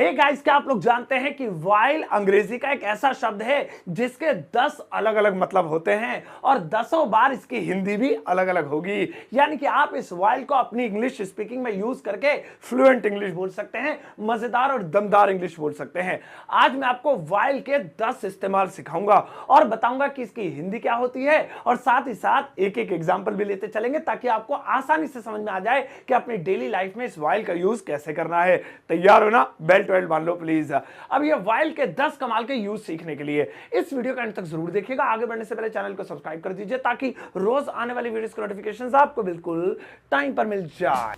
Hey guys, क्या आप लोग जानते हैं कि वाइल अंग्रेजी का एक ऐसा शब्द है जिसके 10 अलग अलग मतलब होते हैं और 10 बार इसकी हिंदी भी अलग अलग होगी। यानी कि आप इस वाइल को अपनी इंग्लिश स्पीकिंग में यूज करके फ्लुएंट इंग्लिश बोल सकते हैं, मजेदार और दमदार इंग्लिश बोल सकते हैं। आज मैं आपको वाइल के 10 इस्तेमाल सिखाऊंगा और बताऊंगा कि इसकी हिंदी क्या होती है और साथ ही साथ एक एक एग्जाम्पल भी लेते चलेंगे ताकि आपको आसानी से समझ में आ जाए कि अपनी डेली लाइफ में इस वाइल का यूज कैसे करना है। तैयार हो ना? बेल्ट वेल्ट बांध लो प्लीज। अब ये वाइल के 10 कमाल के यूज सीखने के लिए इस वीडियो का अंत तक जरूर देखिएगा। आगे बढ़ने से पहले चैनल को सब्सक्राइब कर दीजिए ताकि रोज आने वाली वीडियोस के नोटिफिकेशंस आपको बिल्कुल टाइम पर मिल जाए।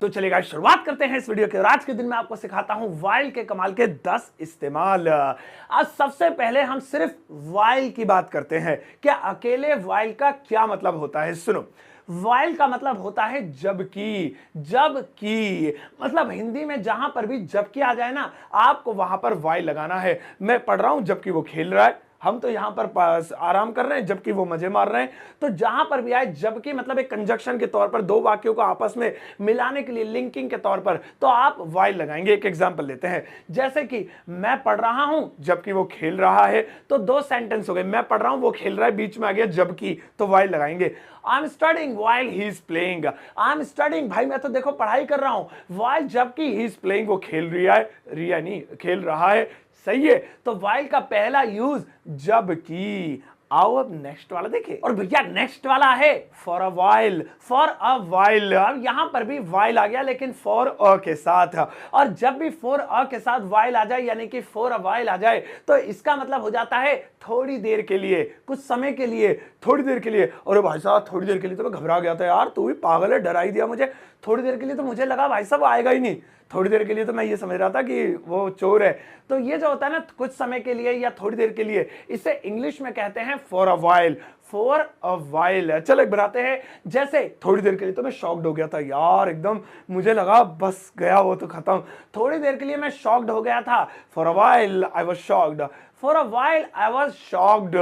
तो चलिए गाइस, शुरुआत करते हैं इस वीडियो के। आज के दिन मैं आपको सिखाता हूं वाइल के कमाल के 10 इस्तेमाल। आज सबसे पहले हम सिर्फ वाइल की बात करते हैं। क्या अकेले वाइल का क्या मतलब होता है? सुनो, वाइल का मतलब होता है जबकि। जबकि मतलब हिंदी में जहां पर भी जबकि आ जाए ना, आपको वहां पर वाइल लगाना है। मैं पढ़ रहा हूं जबकि वो खेल रहा है, हम तो यहां पर आराम कर रहे हैं जबकि वो मजे मार रहे हैं। तो जहां पर भी आए जबकि मतलब एक कंजक्शन के तौर पर, दो वाक्यों को आपस में मिलाने के लिए, लिंकिंग के तौर पर, तो आप वाइल लगाएंगे। एक एग्जांपल लेते हैं, जैसे कि मैं पढ़ रहा हूं जबकि वो खेल रहा है, तो दो सेंटेंस हो गए। मैं पढ़ रहा हूं, वो खेल रहा है, बीच में आ गया जबकि, तो वाइल लगाएंगे। I am studying while he is playing. I am studying, भाई मैं तो देखो पढ़ाई कर रहा हूं, वाइल जबकि ही इज प्लेइंग, वो खेल रहा है, रिया नहीं खेल रहा है। सही है। तो वाइल का पहला यूज जबकि। आओ अब नेक्स्ट वाला देखें। और भैया नेक्स्ट वाला है for a while. For a while, अब यहां पर भी वाइल आ गया लेकिन फॉर अ के साथ। और जब भी फॉर अ के साथ वाइल आ जाए, यानी कि फॉर अ वाइल आ जाए, तो इसका मतलब हो जाता है थोड़ी देर के लिए, कुछ समय के लिए, थोड़ी देर के लिए। अरे भाई साहब, थोड़ी देर के लिए तो मैं घबरा गया था यार, तू भी पागल है, डरा ही दिया मुझे। थोड़ी देर के लिए तो मुझे लगा भाई साहब आएगा ही नहीं। थोड़ी देर के लिए तो मैं ये समझ रहा था कि वो चोर है। तो ये जो होता है ना, कुछ समय के लिए या थोड़ी देर के लिए, इसे इंग्लिश में कहते हैं for a while. For a while. चलो एक बनाते हैं, जैसे थोड़ी देर के लिए तो मैं शॉक्ड हो गया था यार, एकदम मुझे लगा बस गया वो तो खत्म। थोड़ी देर के लिए मैं शॉक्ड हो गया था। For a while I was shocked. For a while I was shocked.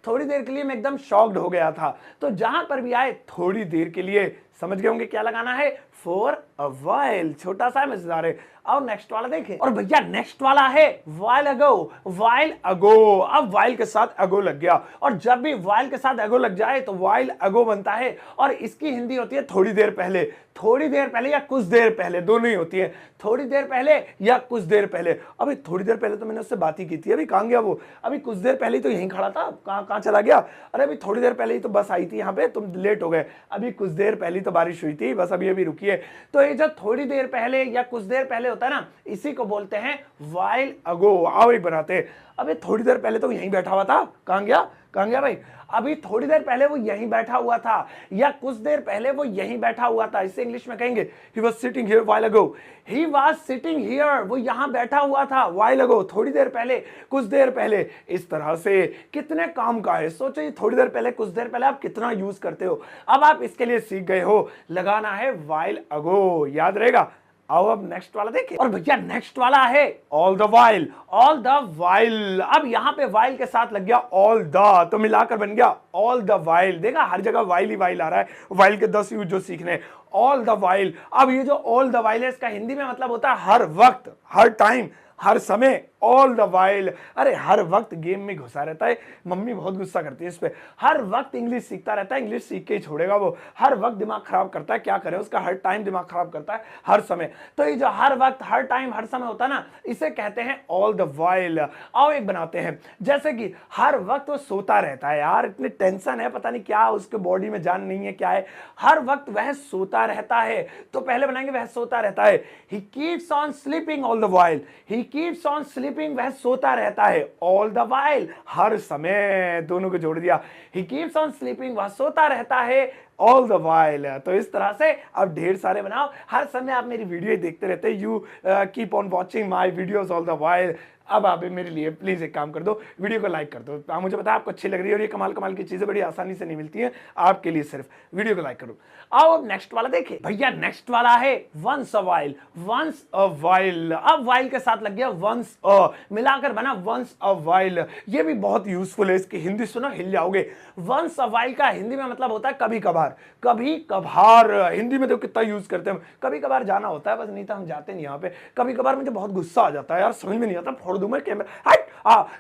थोड़ी देर के लिए मैं एकदम शॉक्ड हो गया था। तो जहां पर भी आए थोड़ी देर के लिए, समझ गए होंगे क्या लगाना है? For a while. छोटा सा मजेदार है। और नेक्स्ट वाला देखें। और भैया नेक्स्ट वाला है वाइल अगो। वाइल अगो। अब वाइल के साथ अगो लग गया, और जब भी वाइल के साथ अगो लग जाए तो वाइल अगो बनता है, और इसकी हिंदी होती है थोड़ी देर पहले। थोड़ी देर पहले या कुछ देर पहले, दोनों ही होती है। थोड़ी देर पहले या कुछ देर पहले। अभी थोड़ी देर पहले तो मैंने उससे बात ही की थी, अभी कहां गया वो? अभी कुछ देर पहले ही तो यहीं खड़ा था, कहां चला गया? अरे अभी थोड़ी देर पहले ही तो बस आई थी यहाँ पे, तुम लेट हो गए। अभी कुछ देर पहले तो बारिश हुई थी, बस अभी अभी रुकी है। तो ये जो थोड़ी देर पहले या कुछ देर पहले होता है ना, इसी को बोलते हैं वाइल अगो। आओ एक बनाते हैं। अबे थोड़ी देर पहले तो यहीं बैठा हुआ था, कहां गया? कहां गया भाई? अभी थोड़ी देर पहले वो यहीं बैठा हुआ था, या कुछ देर पहले वो यहीं बैठा हुआ था। इसे इंग्लिश में कहेंगे he was sitting here while ago. He was sitting here, वो यहां बैठा हुआ था while ago, थोड़ी देर पहले, कुछ देर पहले। इस तरह से कितने काम का है, सोचो थोड़ी देर पहले, कुछ देर पहले आप कितना यूज करते हो। अब आप इसके लिए सीख गए हो, लगाना है while ago, याद रहेगा। आओ अब नेक्स्ट वाला देखिए। और भैया नेक्स्ट वाला है all the while. All the while. अब यहां पे वाइल के साथ लग गया ऑल द, तो मिलाकर बन गया ऑल द वाइल। देखा, हर जगह वाइल ही वाइल आ रहा है। वाइल के 10 यूज जो सीखने, ऑल द वाइल। अब ये जो ऑल द वाइल है, इसका हिंदी में मतलब होता है हर वक्त, हर टाइम, हर समय। All the while. अरे हर वक्त गेम में घुसा रहता है, मम्मी बहुत गुस्सा करती है इस पे। हर वक्त इंग्लिश सीखता रहता है, इंग्लिश सीख के ही छोड़ेगा वो। हर वक्त दिमाग खराब करता है, क्या करे उसका, हर टाइम दिमाग खराब करता है, हर समय। तो ये जो हर वक्त, हर टाइम, हर समय होता है ना, इसे कहते हैं ऑल द वाइल। आओ एक बनाते हैं, जैसे कि हर वक्त वो सोता रहता है यार, इतनी टेंशन है, पता नहीं क्या उसके बॉडी में जान नहीं है क्या है, हर वक्त वह सोता रहता है। तो पहले बनाएंगे वह सोता रहता है। He keeps on sleeping all the while. He keeps on sleeping, वह सोता रहता है, ऑल द वाइल, हर समय। दोनों को जोड़ दिया। ही कीप्स ऑन स्लीपिंग, वह सोता रहता है, ऑल द वाइल। तो इस तरह से अब ढेर सारे बनाओ, हर समय आप मेरी वीडियो देखते रहते, you keep on watching my videos all the while. अब आप मेरे लिए प्लीज एक काम कर दो, वीडियो को लाइक कर दो। मुझे पता है आपको अच्छी लग रही है, और ये कमाल कमाल की चीजें बड़ी आसानी से नहीं मिलती हैं आपके लिए, सिर्फ वीडियो को लाइक करो। आओ अब नेक्स्ट वाला देखिए। भैया नेक्स्ट वाला है once a while. Once a while. अब वाइल के साथ लग गया वंस अ, मिलाकर बना वंस अ वाइल। ये भी बहुत यूजफुल है, इसकी हिंदी सुनो हिल जाओगे। वंस अ वाइल का हिंदी में मतलब होता है कभी कभार। कभी कभार हिंदी में तो कितना यूज करते हैं, कभी कभार जाना होता है बस, नहीं तो हम जाते नहीं यहाँ पे। कभी कभार मुझे बहुत गुस्सा आ जाता है यार, समझ में नहीं आता, फोड़ दूं मैं कैमरा, हट।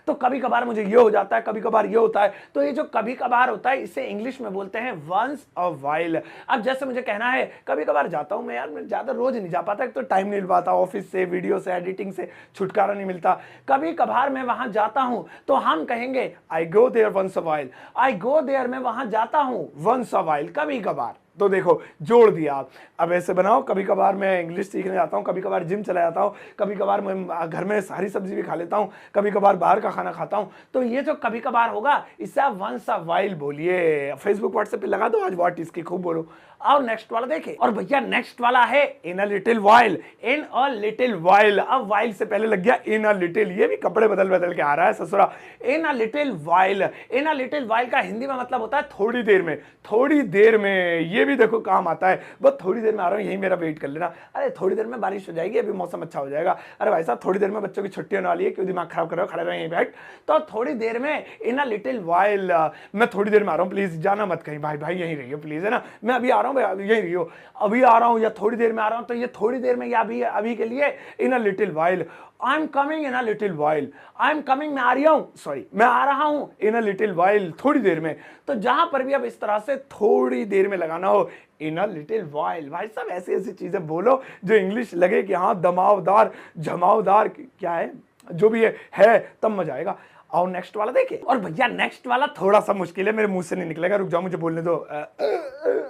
तो कभी कभार मुझे ये हो जाता है, कभी कभार ये होता है। तो ये जो कभी कभार होता है इसे इंग्लिश में बोलते हैं वंस अ वाइल। अब जैसे मुझे कहना है कभी कभार जाता हूं मैं यार, मैं ज्यादा रोज नहीं जा पाता, एक तो टाइम नहीं मिल पाता, ऑफिस से, वीडियो से, एडिटिंग से छुटकारा नहीं मिलता। कभी कभार मैं वहां जाता हूं तो हम कहेंगे I go there once a while. I go there, मैं वहां जाता हूं, वंस अ वाइल, कभी कभार। तो देखो जोड़ दिया आप। अब ऐसे बनाओ, कभी कभार मैं इंग्लिश सीखने जाता हूँ, कभी कभार जिम चला जाता हूँ, कभी कभार मैं घर में सारी सब्जी भी खा लेता हूँ, कभी कभार बाहर का खाना खाता हूँ। तो ये जो कभी कभार होगा इससे आप वंस अ वाइल बोलिए। फेसबुक व्हाट्सएप पे लगा दो आज व्हाट इसकी, खूब बोलो। और नेक्स्ट वाला देखे, और भैया नेक्स्ट वाला है in a little while. In a little while, अब वाइल से पहले लग गया इन अ लिटिल, ये भी कपड़े बदल बदल के आ रहा है ससुरा। In a little while, in a little while का हिंदी में मतलब होता है थोड़ी देर में। थोड़ी देर में, ये भी देखो काम आता है, बस थोड़ी देर में आ रहा हूँ, यही मेरा वेट कर लेना। अरे थोड़ी देर में बारिश हो जाएगी, अभी मौसम अच्छा हो जाएगा। अरे भाई साहब थोड़ी देर में बच्चों की छुट्टी होने वाली है, क्यों दिमाग खराब कर रहे हो, खड़े रहो यहीं बैठ। तो थोड़ी देर में, इन अ लिटिल वाइल, मैं थोड़ी देर में आ रहा हूँ, प्लीज जाना मत कहीं, भाई भाई यहीं रहिए प्लीज, है ना, मैं अभी आ रहा हूँ, यहीं रहियो, अभी आ रहा हूं या थोड़ी देर में आ रहा हूं। तो ये थोड़ी देर में या अभी के लिए in a little while. I am coming in a little while, I am coming, मैं आ रही हूं, सॉरी मैं आ रहा हूं, इन अ लिटिल वाइल, थोड़ी देर में। तो जहां पर भी अब इस तरह से थोड़ी देर में लगाना हो, इन अ लिटिल वाइल। भाई साहब ऐसी ऐसी चीजें बोलो जो इंग्लिश लगे कि हाँ दमावदार, झमावदार, क्या है जो भी है तब मजा आएगा। और नेक्स्ट वाला देखिए, और भैया नेक्स्ट वाला थोड़ा सा मुश्किल है, मेरे मुंह से नहीं निकलेगा, रुक जाओ मुझे बोलने दो।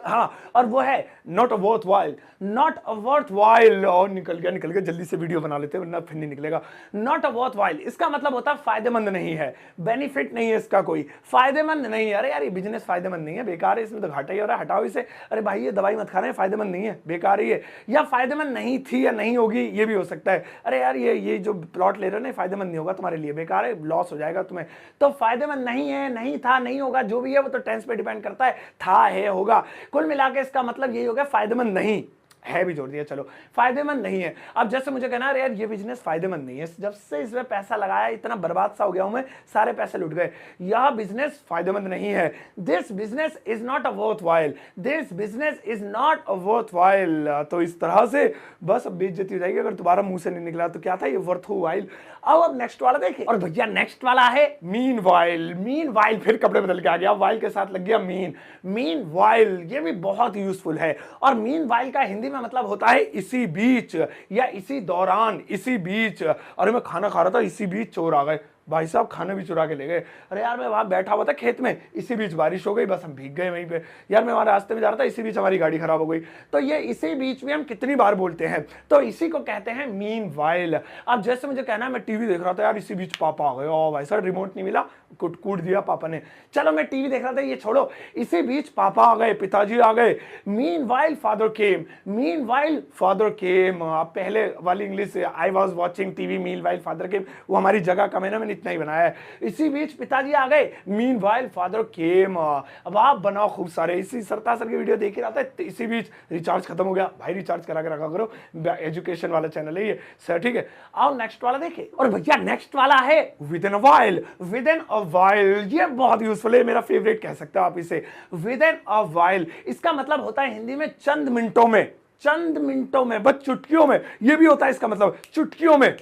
हाँ, और वो है not a worth while. Not a worth while, और निकल गया, जल्दी से वीडियो बना लेते हैं वरना फिर नहीं निकलेगा। नॉट अ वर्थ वाइल, इसका मतलब होता है फायदेमंद नहीं है, बेनिफिट नहीं है इसका कोई, फायदेमंद नहीं है। अरे यार ये बिजनेस फायदेमंद नहीं है, बेकार है, इसमें तो घाटा ही हो रहा है, हटाओ इसे। अरे भाई ये दवाई मत खा रहे हैं, फायदेमंद नहीं है, बेकार ही है। या फायदेमंद नहीं थी या नहीं होगी, ये भी हो सकता है। अरे यार ये जो प्लॉट ले रहे हो ना, फायदेमंद नहीं होगा तुम्हारे लिए, बेकार है, लॉस हो जाएगा तुम्हें। तो फायदेमंद नहीं है, नहीं था, नहीं होगा, जो भी है वो तो टेंस पे डिपेंड करता है, था है होगा। कुल मिला के इसका मतलब यही हो गया, फायदेमंद नहीं है भी जोड़ दिया, चलो फायदेमंद नहीं है। अब जैसे मुझे कहना है यार ये बिजनेस फायदेमंद नहीं है, जब से इसमें पैसा लगाया इतना बर्बाद सा हो गया हूं मैं, सारे पैसे लुट गए, यह बिजनेस फायदेमंद नहीं है। This business is not a worth while, this business is not a worth while. तो इस तरह से बस अब बेइज्जती हो जाएगी अगर दोबारा मुंह से नहीं निकला तो क्या था ये, वर्थ वाइल। अब नेक्स्ट वाला देखिए, और भैया नेक्स्ट वाला है मीन वाइल। मीन वाइल, फिर कपड़े बदल के आ गया, वाइल के साथ लग गया मीन। मीन वाइल ये भी बहुत यूजफुल है, और मीन वाइल का हिंदी में मतलब होता है इसी बीच या इसी दौरान, इसी बीच। अरे मैं खाना खा रहा था, इसी बीच चोर आ गए, भाई साहब खाना भी चुरा के ले गए। अरे यार मैं वहां बैठा हुआ था खेत में, इसी बीच बारिश हो गई, बस हम भीग गए वहीं पे। यार मैं वहां रास्ते में जा रहा था, इसी बीच हमारी गाड़ी खराब हो गई। तो ये इसी बीच में हम कितनी बार बोलते हैं, तो इसी को कहते हैं मीन वाइल। अब जैसे मुझे कहना है मैं टीवी देख रहा था यार, इसी बीच पापा आ गए, ओ भाई साहब रिमोट नहीं मिला, कूट दिया पापा ने। चलो मैं टीवी देख रहा था, ये छोड़ो, इसी बीच पापा आ गए, पिताजी आ गए। Mean while father came, mean while father came. पहले वाली English, I was watching TV mean while father came, वो हमारी जगह कम है ना, मैंने इतना ही बनाया है। इसी बीच पिताजी आ गए, मीन वाइल फादर केम। अब आप बनाओ खूब सारे, इसी सरता सर की वीडियो देख ही रहा था, इसी बीच रिचार्ज खत्म हो गया, भाई रिचार्ज करा के रखा करो, एजुकेशन वाला चैनल है ये सर, ठीक है। आओ नेक्स्ट वाला देखिए, और भैया नेक्स्ट वाला है with in a while. With in a while ये बहुत यूजफुल है, मेरा फेवरेट कह सकते हो आप इसे, विद इन अ वाइल। इसका मतलब होता है हिंदी में चंद मिनटों में, चंद मिनटों में, बस चुटकियों में, ये भी होता है इसका मतलब, चुटकियों में,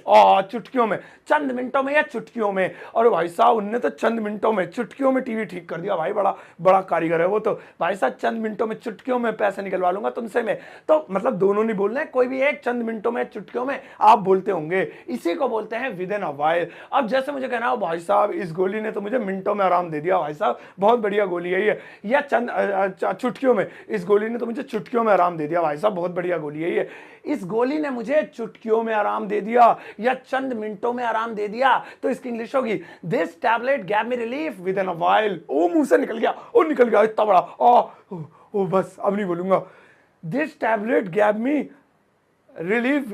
चुटकियों में, चंद मिनटों में या चुटकियों में। और भाई साहब उनने तो चंद मिनटों में, चुटकियों में टीवी ठीक कर दिया, भाई बड़ा बड़ा कारीगर है वो तो। भाई साहब चंद मिनटों में, चुटकियों में पैसे निकलवा लूंगा तुमसे मैं। तो मतलब दोनों नहीं बोलना है, कोई भी एक, चंद मिनटों में, चुटकियों में आप बोलते होंगे, इसी को बोलते हैं विद इन अ वाइल। अब जैसे मुझे कहना हो भाई साहब इस गोली ने तो मुझे मिनटों में आराम दे दिया, भाई साहब बहुत बढ़िया गोली है ये, या चंद चुटकियों में, इस गोली ने तो मुझे चुटकियों में आराम दे दिया, भाई साहब बहुत बढ़िया गोली है ये, इस गोली ने मुझे चुटकियों में आराम दे दिया या चंद मिनटों में आराम दे दिया। तो इसकी इंग्लिश होगी this tablet gave me relief with in a while. ओ मुंह से निकल गया, ओ निकल गया इतना बड़ा, ओ बस अब नहीं बोलूंगा। This tablet gave me relief,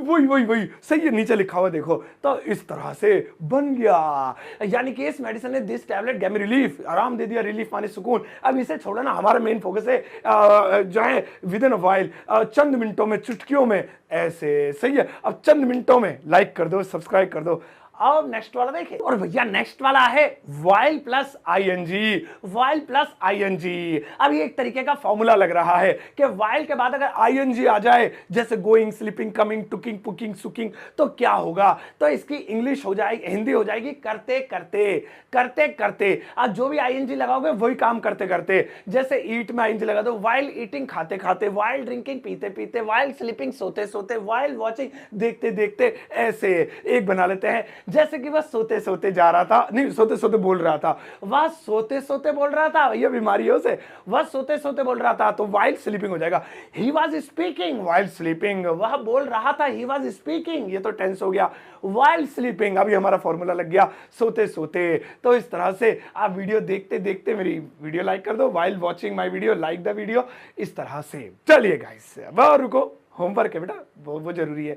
वही सही है, नीचे लिखा हुआ देखो। तो इस तरह से बन गया, यानी कि इस मेडिसिन ने this tablet gave me relief, आराम दे दिया, रिलीफ माने सुकून। अब इसे छोड़ो ना, हमारा मेन फोकस है जो है विद इन अ वाइल, चंद मिनटों में, चुटकियों में, ऐसे सही है। अब चंद मिनटों में लाइक कर दो, सब्सक्राइब कर दो। अब नेक्स्ट वाला देखें, और भैया नेक्स्ट वाला है while plus ING, while plus ING. अब ये एक तरीके का फॉर्मूला लग रहा है कि वाइल के बाद अगर आईएनजी आ जाए, जैसे गोइंग, स्लीपिंग, कमिंग, टुकिंग, पुकिंग, सुकिंग, तो क्या होगा? तो इसकी इंग्लिश हो जाएगी, हिंदी हो जाएगी करते करते, करते करते। अब जो भी आईएनजी लगाओगे वही काम करते करते। जैसे ईट में आईएनजी लगा दो, वाइल ईटिंग खाते खाते, वाइल ड्रिंकिंग पीते पीते, वाइल स्लीपिंग सोते सोते, वाइल वॉचिंग देखते देखते। ऐसे एक बना लेते हैं, जैसे कि वह सोते सोते जा रहा था, नहीं सोते सोते बोल रहा था, वह सोते सोते बोल रहा था, ये बीमारियों से, वह सोते सोते बोल रहा था, तो वाइल स्लीपिंग हो जाएगा। He was speaking while sleeping, वह बोल रहा था, ही वॉज स्पीकिंग, ये तो टेंस हो गया। वाइल स्लीपिंग, अभी हमारा फॉर्मूला लग गया सोते सोते। तो इस तरह से आप वीडियो देखते देखते मेरी वीडियो लाइक कर दो, while watching my video like the video, इस तरह से। चलिए गाइस, अब रुको, होमवर्क है बेटा, वो जरूरी है।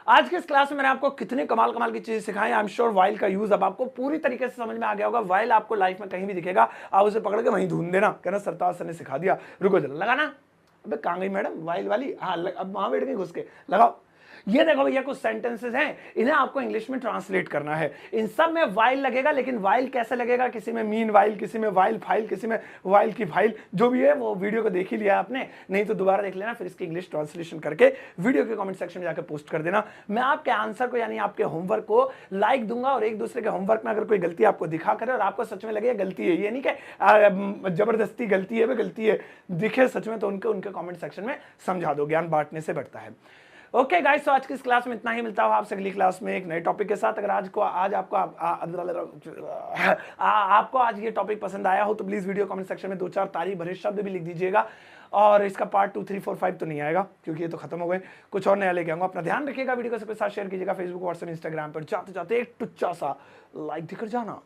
आज के इस क्लास में मैंने आपको कितने कमाल कमाल की चीजें सिखाई। आई एम श्योर वाइल का यूज अब आपको पूरी तरीके से समझ में आ गया होगा। वाइल आपको लाइफ में कहीं भी दिखेगा, आप उसे पकड़ के वहीं ढूंढ देना, कहना सरताज सर ने सिखा दिया। रुको जरा, लगाना। अबे कहाँ गई मैडम वाइल वाली? हाँ, अब वहां बैठ गई घुस के, लगाओ। ये देखो भैया कुछ सेंटेंसेस हैं, इन्हें आपको इंग्लिश में ट्रांसलेट करना है। इन सब में वाइल लगेगा, लेकिन वाइल कैसे लगेगा? किसी में मीन वाइल, किसी में वाइल फाइल, किसी में वाइल की फाइल, जो भी है वो वीडियो को देख ही लिया आपने, नहीं तो दोबारा देख लेना, फिर इसकी इंग्लिश ट्रांसलेशन करके वीडियो के कमेंट सेक्शन में जाकर पोस्ट कर देना। मैं आपके आंसर को यानी आपके होमवर्क को लाइक दूंगा, और एक दूसरे के होमवर्क में अगर कोई गलती आपको दिखा करे और आपको सच में लगे गलती है, ये नहीं कि जबरदस्ती गलती है, गलती है, दिखे सच में, तो उनके कमेंट सेक्शन में समझा दो, ज्ञान बांटने से बढ़ता है। ओके गाइस, तो आज की इस क्लास में इतना ही। मिलता हूं आपसे अगली क्लास में एक नए टॉपिक के साथ। अगर आपको आज ये टॉपिक पसंद आया हो तो प्लीज वीडियो कमेंट सेक्शन में 2-4 तारीफ भरे शब्द भी लिख दीजिएगा। और इसका पार्ट 2, 3, 4, 5 तो नहीं आएगा क्योंकि ये तो खत्म हो गए, कुछ और नया लेके आऊंगा। अपना ध्यान रखिएगा, वीडियो को सबके साथ शेयर कीजिएगा, फेसबुक, व्हाट्सएप, इंस्टाग्राम पर। जाते जाते एक टुच्चा सा लाइक देकर जाना।